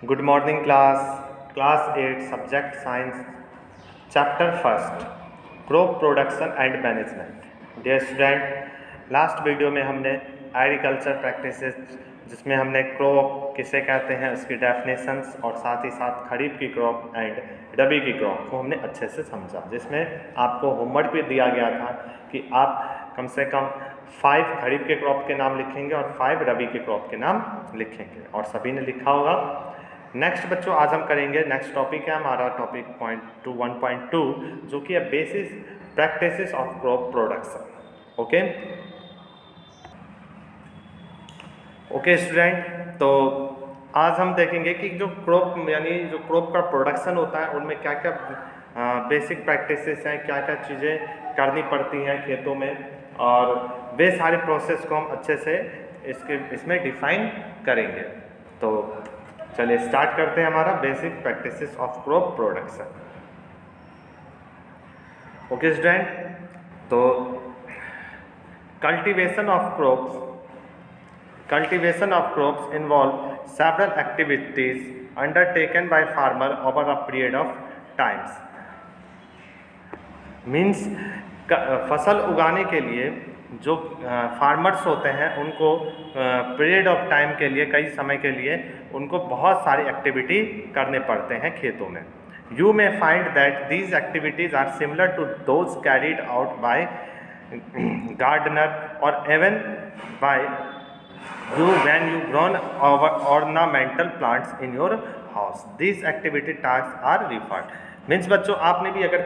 Good morning class 8 subject science chapter first crop production and management। Dear student, last video में हमने agriculture practices जिसमें हमने crop किसे कहते हैं उसकी डेफिनेशंस और साथ ही साथ खरीफ की क्रॉप एंड रबी की क्रॉप को हमने अच्छे से समझा, जिसमें आपको होमवर्क भी दिया गया था कि आप कम से कम 5 खरीफ के क्रॉप के नाम लिखेंगे और 5 रबी के क्रॉप के नाम लिखेंगे और सभी ने लिखा होगा। नेक्स्ट बच्चों, आज हम करेंगे नेक्स्ट टॉपिक है हमारा टॉपिक 1.2 जो कि है basis practices of crop production. Okay student, तो आज हम देखेंगे कि जो क्रॉप यानी जो क्रॉप का प्रोडक्शन होता है उनमें क्या क्या बेसिक प्रैक्टिसेस हैं, क्या क्या चीज़ें करनी पड़ती हैं खेतों में, और वे सारे प्रोसेस को हम अच्छे से इसमें डिफाइन करेंगे। तो चलिए स्टार्ट करते हैं हमारा basic practices of crop production. Okay student, तो cultivation of crops involve several activities undertaken by farmer over a period of times. Means फसल उगाने के लिए जो फार्मर्स होते हैं उनको पीरियड ऑफ टाइम के लिए, कई समय के लिए उनको बहुत सारी एक्टिविटी करने पड़ते हैं खेतों में। You may find that these activities are similar to those carried out by gardener और even by you when you grown ornamental plants in your house. These activity task are referred. मीन्स बच्चों, आपने भी अगर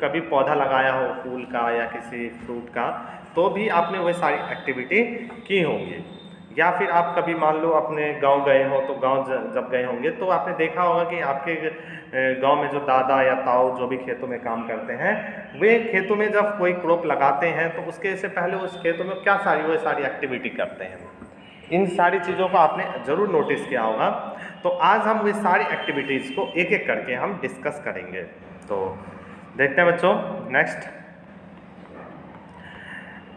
कभी पौधा लगाया हो फूल का या किसी फ्रूट का, तो भी आपने वही सारी एक्टिविटी की होंगी। या फिर आप कभी मान लो अपने गांव गए हो, तो गांव जब गए होंगे तो आपने देखा होगा कि आपके गांव में जो दादा या ताऊ जो भी खेतों में काम करते हैं, वे खेतों में जब कोई क्रॉप लगाते हैं तो उसके से पहले उस खेतों में क्या वो सारी एक्टिविटी करते हैं। इन सारी चीज़ों को आपने ज़रूर नोटिस किया होगा। तो आज हम वे सारी एक्टिविटीज़ को एक एक करके हम डिस्कस करेंगे। तो देखते हैं बच्चों, next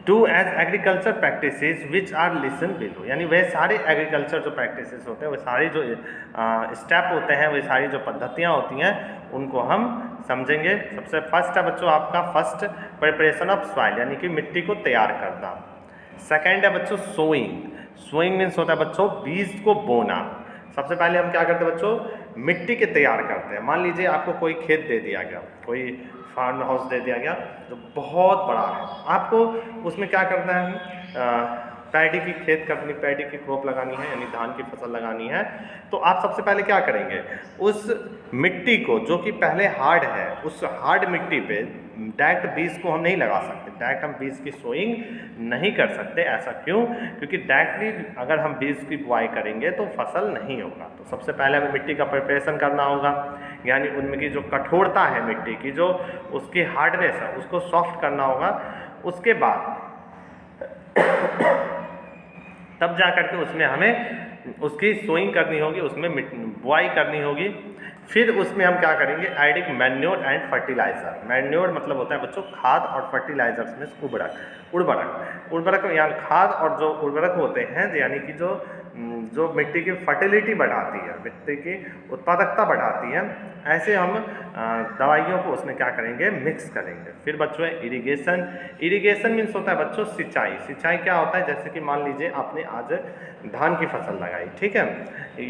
to as agriculture practices which are listed below. यानी वे सारे एग्रीकल्चर जो प्रैक्टिसेस होते हैं, वे सारे जो स्टेप होते हैं, वे सारी जो पद्धतियाँ होती हैं, उनको हम समझेंगे। सबसे फर्स्ट है बच्चों आपका फर्स्ट प्रिपरेशन ऑफ सॉइल, यानी कि मिट्टी को तैयार करना। सेकेंड है बच्चों सोइंग मीन्स होता है बच्चों बीज को बोना। सबसे पहले हम क्या करते हैं बच्चों, मिट्टी के तैयार करते हैं। मान लीजिए आपको कोई खेत दे दिया गया, कोई फार्म हाउस दे दिया गया जो बहुत बड़ा है, आपको उसमें क्या करना है, पैडी की पैडी की क्रॉप लगानी है, यानी धान की फसल लगानी है। तो आप सबसे पहले क्या करेंगे, उस मिट्टी को जो कि पहले हार्ड है, उस हार्ड मिट्टी पे डायरेक्ट बीज को हम नहीं लगा सकते, डायरेक्ट हम बीज की सोइंग नहीं कर सकते। ऐसा क्यों? क्योंकि डायरेक्टली अगर हम बीज की बुआई करेंगे तो फसल नहीं होगा। तो सबसे पहले हमें मिट्टी का प्रिपरेशन करना होगा, यानी उनमें की जो कठोरता है मिट्टी की, जो उसकी हार्डनेस है, उसको सॉफ्ट करना होगा। उसके बाद तब जा करके उसमें हमें उसकी सोइंग करनी होगी, उसमें बुआई करनी होगी। फिर उसमें हम क्या करेंगे, adding manure and fertiliser. Manure मतलब होता है बच्चों खाद, और फर्टिलाइजर्स में उर्वरक यानी खाद और जो उर्वरक होते हैं, यानी कि जो मिट्टी की फर्टिलिटी बढ़ाती है, मिट्टी की उत्पादकता बढ़ाती है, ऐसे हम दवाइयों को उसमें क्या करेंगे, मिक्स करेंगे। फिर बच्चों है इरिगेशन मीन्स होता है बच्चों सिंचाई क्या होता है, जैसे कि मान लीजिए आपने आज धान की फसल लगाई, ठीक है,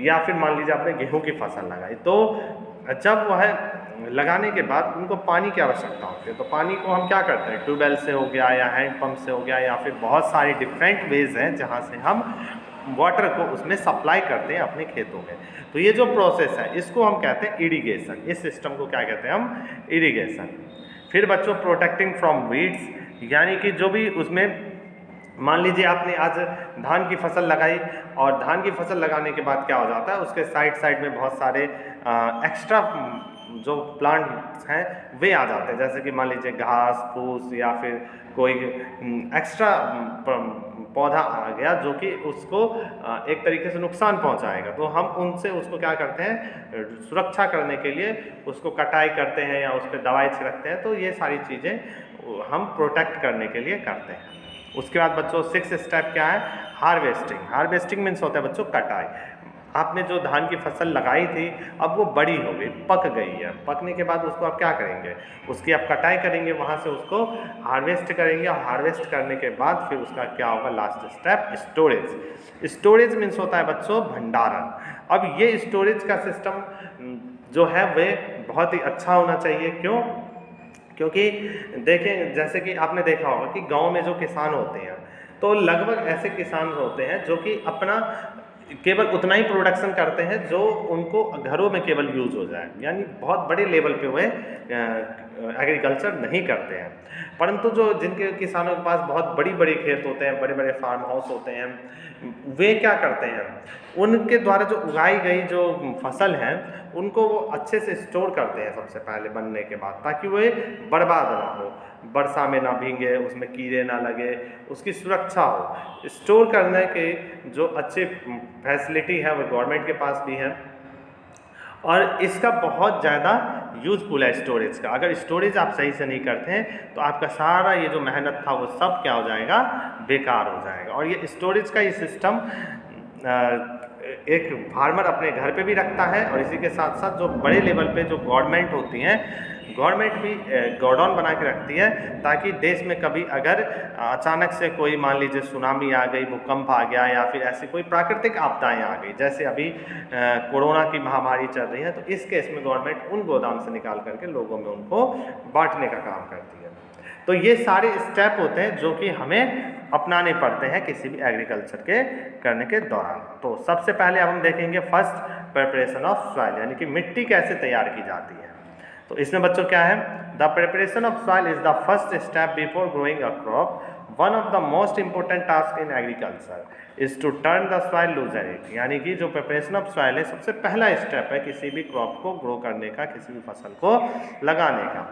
या फिर मान लीजिए आपने गेहूं की फसल लगाई, तो जब वह लगाने के बाद उनको पानी की आवश्यकता होती है। तो पानी को हम क्या करते हैं, ट्यूबवेल से हो गया या हैंडपम्प से हो गया, या फिर बहुत सारी डिफरेंट वेज हैं जहाँ से हम वाटर को उसमें सप्लाई करते हैं अपने खेतों में। तो ये जो प्रोसेस है इसको हम कहते हैं इरिगेशन। इस सिस्टम को क्या कहते हैं हम, इरिगेशन। फिर बच्चों प्रोटेक्टिंग फ्रॉम वीड्स, यानी कि जो भी उसमें मान लीजिए आपने आज धान की फसल लगाई, और धान की फसल लगाने के बाद क्या हो जाता है, उसके साइड में बहुत सारे एक्स्ट्रा जो प्लांट्स हैं वे आ जाते हैं, जैसे कि मान लीजिए घास फूस या फिर कोई एक्स्ट्रा पौधा आ गया जो कि उसको एक तरीके से नुकसान पहुंचाएगा। तो हम उनसे उसको क्या करते हैं, सुरक्षा करने के लिए उसको कटाई करते हैं या उस पर दवाई छिड़कते हैं। तो ये सारी चीज़ें हम प्रोटेक्ट करने के लिए करते हैं। उसके बाद बच्चों 6th स्टेप क्या है, हार्वेस्टिंग मीन्स होता है बच्चों कटाई। आपने जो धान की फसल लगाई थी अब वो बड़ी हो गई, पक गई है, पकने के बाद उसको आप क्या करेंगे, उसकी आप कटाई करेंगे, वहाँ से उसको हार्वेस्ट करेंगे और हार्वेस्ट करने के बाद फिर उसका क्या होगा, last step storage. Storage means होता है बच्चों भंडारण। अब ये स्टोरेज का सिस्टम जो है वे बहुत ही अच्छा होना चाहिए। क्यों? क्योंकि देखें, जैसे कि आपने देखा होगा कि गांव में जो किसान होते हैं तो लगभग ऐसे किसान होते हैं जो कि अपना केवल उतना ही प्रोडक्शन करते हैं जो उनको घरों में केवल यूज हो जाए, यानी बहुत बड़े लेवल पे वे एग्रीकल्चर नहीं करते हैं। परंतु जो जिनके किसानों के पास बहुत बड़ी बड़ी खेत होते हैं, बड़े बड़े फार्म हाउस होते हैं, वे क्या करते हैं, उनके द्वारा जो उगाई गई जो फसल है उनको वो अच्छे से स्टोर करते हैं सबसे पहले बनने के बाद, ताकि वे बर्बाद ना हो, वर्षा में ना भीगे, उसमें कीड़े ना लगे, उसकी सुरक्षा हो। स्टोर करने के जो अच्छे फैसिलिटी है वो गवर्नमेंट के पास भी है और इसका बहुत ज़्यादा यूजफुल है स्टोरेज का। अगर स्टोरेज आप सही से नहीं करते हैं तो आपका सारा ये जो मेहनत था वो सब क्या हो जाएगा, बेकार हो जाएगा। और ये स्टोरेज का ये सिस्टम एक फार्मर अपने घर पे भी रखता है और इसी के साथ साथ जो बड़े लेवल पे जो गवर्नमेंट होती हैं, गवर्नमेंट भी गोडाउन बना के रखती है, ताकि देश में कभी अगर अचानक से कोई मान लीजिए सुनामी आ गई, भूकंप आ गया या फिर ऐसी कोई प्राकृतिक आपदाएं आ गई, जैसे अभी कोरोना की महामारी चल रही है, तो इस केस में गवर्नमेंट उन गोदाम से निकाल करके लोगों में उनको बांटने का काम करती है। तो ये सारे स्टेप होते हैं जो कि हमें अपनाने पड़ते हैं किसी भी एग्रीकल्चर के करने के दौरान। तो सबसे पहले अब हम देखेंगे फर्स्ट प्रिपरेशन ऑफ सॉइल, यानी कि मिट्टी कैसे तैयार की जाती है। तो इसमें बच्चों क्या है, the preparation of soil is the first step before growing a crop. One of the most important task in agriculture is to turn the soil loosen it, यानी कि जो प्रिपरेशन ऑफ सॉइल है सबसे पहला स्टेप है किसी भी crop को ग्रो करने का, किसी भी फसल को लगाने का।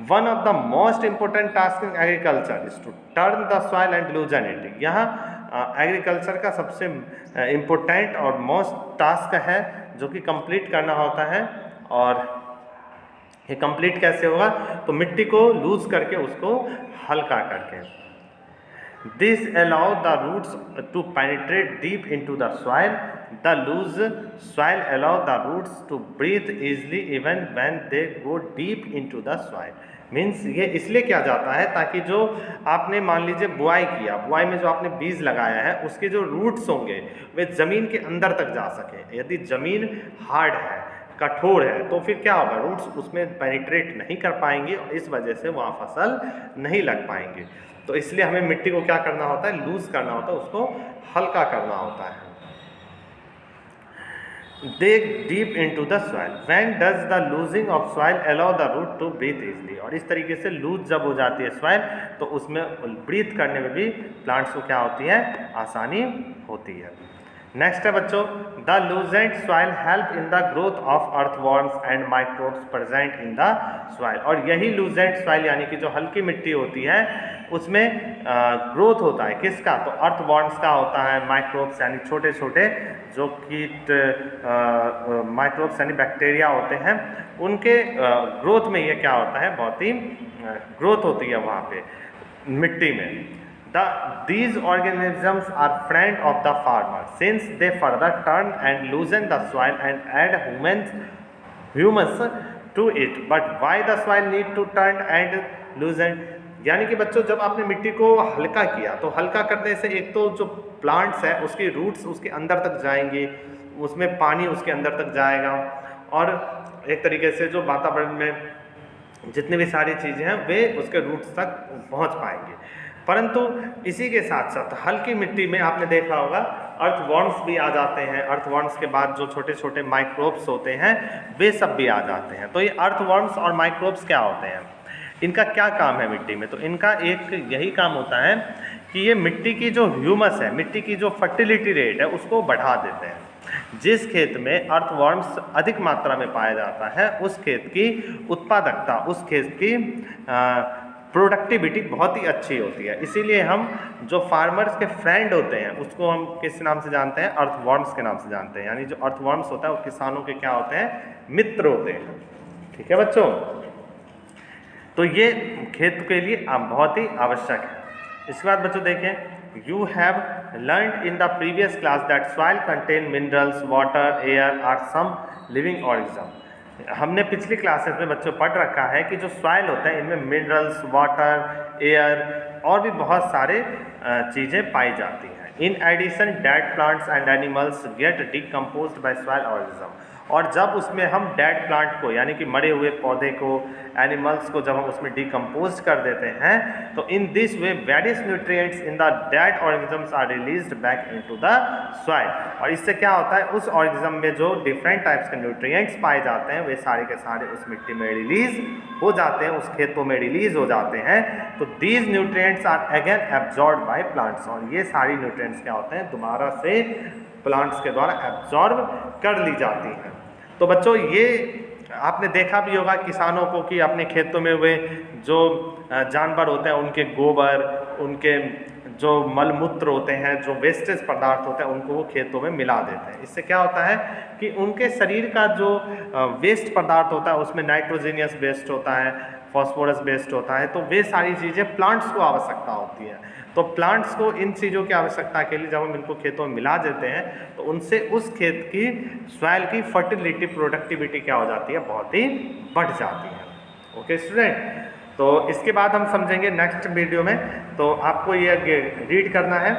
One of the most important task in agriculture is to turn the soil and loosen it. यहाँ एग्रीकल्चर का सबसे इम्पोर्टेंट और मोस्ट टास्क है जो कि कंप्लीट करना होता है। और ये कंप्लीट कैसे होगा, तो मिट्टी को लूज करके उसको हल्का करके। This allow the roots to penetrate deep into the soil. The loose soil allow the roots to breathe easily even when they go deep into the soil. Means ये इसलिए किया जाता है ताकि जो आपने मान लीजिए बुआई किया, बुआई में जो आपने बीज लगाया है उसके जो रूट्स होंगे वे ज़मीन के अंदर तक जा सके। यदि ज़मीन हार्ड है, कठोर है, तो फिर क्या होगा, रूट्स उसमें पेनिट्रेट नहीं कर पाएंगे और इस वजह से वहाँ फसल नहीं लग पाएंगे। तो इसलिए हमें मिट्टी को क्या करना होता है, लूज करना होता है, उसको हल्का करना होता है। Dig deep into the soil. When does the losing of soil allow the root to breathe easily? और इस तरीके से लूज जब हो जाती है सॉइल तो उसमें ब्रीथ करने में भी प्लांट्स को क्या होती है, आसानी होती है। नेक्स्ट है बच्चों, the loosened soil help in the growth of earthworms and microbes present in the soil. और यही लूजेंट सॉइल यानी कि जो हल्की मिट्टी होती है उसमें ग्रोथ होता है किसका, तो अर्थवॉर्म्स का होता है, माइक्रोब्स यानी छोटे छोटे जो कीट माइक्रोब्स यानी बैक्टीरिया होते हैं, उनके ग्रोथ में ये क्या होता है, बहुत ही ग्रोथ होती है वहाँ पे मिट्टी में। These organisms are friend of the farmer since they further turn and loosen the soil and add humus to it. But why the soil need to turn and loosen? यानी कि बच्चों जब आपने मिट्टी को हल्का किया तो हल्का करने से एक तो जो प्लांट्स है उसकी रूट्स उसके अंदर तक जाएंगी, उसमें पानी उसके अंदर तक जाएगा और एक तरीके से जो वातावरण में जितनी भी सारी चीज़ें हैं वे उसके रूट्स तक पहुंच पाएंगे। परंतु इसी के साथ साथ हल्की मिट्टी में आपने देखा होगा अर्थवॉर्म्स भी आ जाते हैं। अर्थवॉर्म्स के बाद जो छोटे छोटे माइक्रोब्स होते हैं वे सब भी आ जाते हैं। तो ये अर्थवॉर्म्स और माइक्रोब्स क्या होते हैं, इनका क्या काम है मिट्टी में, तो इनका एक यही काम होता है कि ये मिट्टी की जो ह्यूमस है, मिट्टी की जो फर्टिलिटी रेट है उसको बढ़ा देते हैं। जिस खेत में अर्थवॉर्म्स अधिक मात्रा में पाया जाता है उस खेत की उत्पादकता, उस खेत की प्रोडक्टिविटी बहुत ही अच्छी होती है। इसीलिए हम जो फार्मर्स के फ्रेंड होते हैं उसको हम किस नाम से जानते हैं, अर्थवॉर्म्स के नाम से जानते हैं। यानी जो अर्थवॉर्म्स होता है वो किसानों के क्या होते हैं, मित्र होते हैं। ठीक है बच्चों, तो ये खेत के लिए बहुत ही आवश्यक है। इसके बाद बच्चों देखें, you have learned in the previous class that soil contain minerals, water, air are some living organism. हमने पिछली क्लासेस में बच्चों पढ़ रखा है कि जो सॉइल होता है इनमें मिनरल्स, वाटर, एयर और भी बहुत सारे चीज़ें पाई जाती हैं. In addition dead plants and animals get decomposed by soil organism. और जब उसमें हम डेड प्लांट को यानी कि मरे हुए पौधे को, एनिमल्स को जब हम उसमें डिकम्पोज कर देते हैं तो in this way various nutrients in the dead organisms are released back into the soil. और इससे क्या होता है, उस ऑर्गेनिज्म में जो डिफरेंट टाइप्स के न्यूट्रिएंट्स पाए जाते हैं वे सारे के सारे उस मिट्टी में रिलीज हो जाते हैं, उस खेतों में रिलीज हो जाते हैं. तो these nutrients are again absorb by plants. और ये सारी न्यूट्रिएंट्स क्या होते हैं, दोबारा से प्लांट्स के द्वारा एब्जॉर्ब कर ली जाती हैं. तो बच्चों ये आपने देखा भी होगा किसानों को कि अपने खेतों में हुए जो जानवर होते हैं उनके गोबर, उनके जो मलमूत्र होते हैं, जो वेस्टेज पदार्थ होते हैं उनको वो खेतों में मिला देते हैं. इससे क्या होता है कि उनके शरीर का जो वेस्ट पदार्थ होता है उसमें नाइट्रोजीनियस वेस्ट होता है, फॉस्फोरस वेस्ट होता है. तो वे सारी चीज़ें प्लांट्स को आवश्यकता होती है. तो प्लांट्स को इन चीज़ों की आवश्यकता के लिए जब हम इनको खेतों में मिला देते हैं तो उनसे उस खेत की सॉइल की फर्टिलिटी, प्रोडक्टिविटी क्या हो जाती है, बहुत ही बढ़ जाती है. ओके स्टूडेंट, तो इसके बाद हम समझेंगे नेक्स्ट वीडियो में. तो आपको ये रीड करना है